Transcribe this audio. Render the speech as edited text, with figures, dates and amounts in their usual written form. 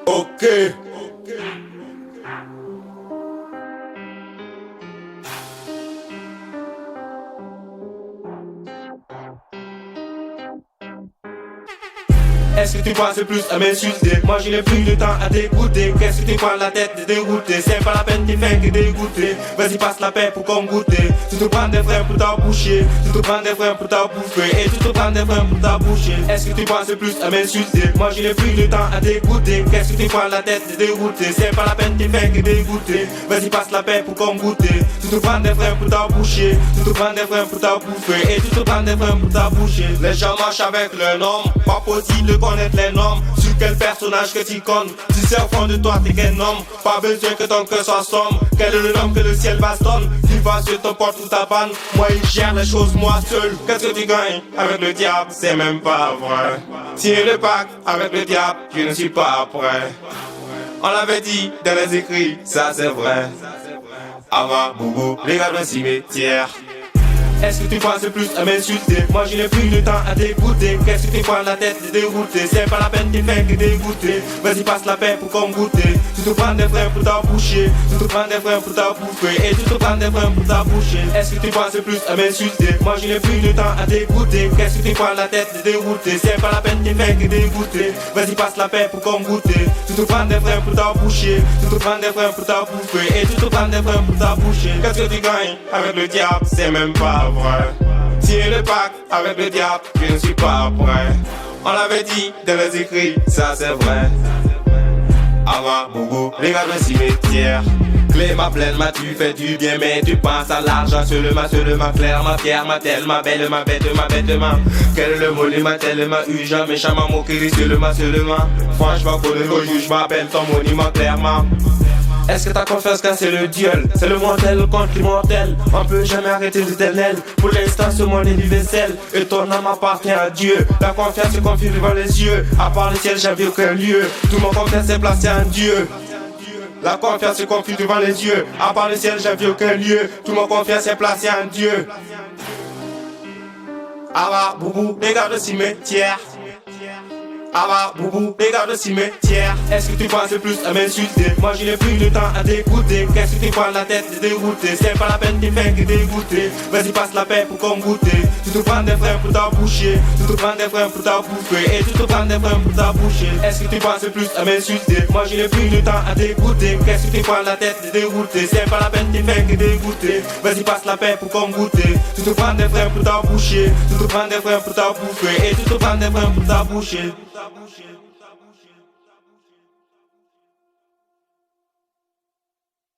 Ok. Est-ce que tu passes plus à m'insulter? Moi je n'ai plus de temps à t'écouter. Qu'est-ce que tu prends la tête de dérouter? C'est pas la peine, t'es fin que dégoûter. Vas-y passe la paix pour qu'on goûter. Tu te prends des freins pour t'emboucher. Tu te prends des freins pour t'embouffer. Et tu te prends des freins pour t'emboucher. Est-ce que tu passes plus à m'insulter? Moi je n'ai plus de temps à t'écouter. Qu'est-ce que tu prends la tête de dérouter? C'est pas la peine, t'es fin que dégoûter. Vas-y passe la paix pour qu'on goûter. Tu te prends des freins pour t'emboucher. Tu te prends des freins pour t'embouffer. Et tu te prends des freins pour t'emboucher. Les gens marchent avec le nom. Pas possible de connaître les normes. Sur quel personnage que tu comptes? Tu sais au fond de toi t'es qu'un homme. Pas besoin que ton cœur soit sombre. Quel est le nom que le ciel bastonne? Tu vas sur ton porte ou ta panne. Moi il gère les choses moi seul. Qu'est-ce que tu gagnes avec le diable? C'est même pas vrai. Signer le pacte avec le diable, je ne suis pas prêt. On l'avait dit dans les écrits, ça c'est vrai. Avant boubou, les gars d'un cimetière. Est-ce que tu penses plus à m'insulter? Moi je n'ai plus de temps à t'écouter. Qu'est-ce que tu prends la tête de dérouter? C'est pas la peine de faire que dégoûter. Vas-y passe la paix pour qu'on goûter. Tu te prends des freins pour t'emboucher. Tu te prends des freins pour t'embouffer. Et tu te prends des freins pour t'emboucher. Est-ce que tu penses plus à m'insulter? Moi je n'ai plus de temps à t'écouter. Qu'est-ce que tu prends la tête de dérouter? C'est pas la peine de faire que dégoûter. Vas-y passe la paix pour qu'on goûter. Tu te prends des freins pour t'emboucher. Tu te prends des freins pour t'embouffer. Et tu te prends des freins pour t'emboucher. Qu'est-ce que tu gagnes avec le diable? C'est même pas vrai. Signer le pacte avec le diable, je ne suis pas prêt. On l'avait dit dans les écrits, ça c'est vrai. Avant boubou, les gars d'un cimetière. Clé ma pleine, ma tu fais du bien, mais tu penses à l'argent seulement clair, ma fière, ma telle, ma belle, ma bête, ma bêtement. Quel est le mot, ma tellement eu, jamais méchamment moquerie, seulement. Franchement, pour le juge, je m'appelle ton monument clairement. Est-ce que ta confiance quand c'est le duel? C'est le mortel contre l'immortel. On peut jamais arrêter l'éternel. Pour l'instant ce monde est du vaisselle. Et ton âme appartient à Dieu. La confiance se confie devant les yeux. À part le ciel j'avais aucun lieu. Tout mon confiance est placé en Dieu. La confiance se confie devant les yeux. À part le ciel j'avais aucun lieu. Tout mon confiance est placé en Dieu. Ava boubou, les gars de cimetière. Ava boubou, les gars de cimetière. Est-ce que tu penses plus à m'insulter? Moi je n'ai plus de temps à t'écouter. Qu'est-ce que tu prends la tête de dérouter? C'est pas la peine de faire que dégoûter. Vas-y passe la paix pour qu'on goûter. Tu te prends des freins pour t'emboucher. Tu te prends des freins pour t'embouffer. Et tu te prends des freins pour t'emboucher. Est-ce que tu penses plus à m'insulter? Moi je n'ai plus de temps à t'écouter. Qu'est-ce que tu prends la tête de dérouter? C'est pas la peine de faire que dégoûter. Vas-y passe la paix pour qu'on goûter. Tu te prends des freins pour t'emboucher. Tu te prends des freins pour t'embouffer. Et tu te prends des freins pour t'emboucher.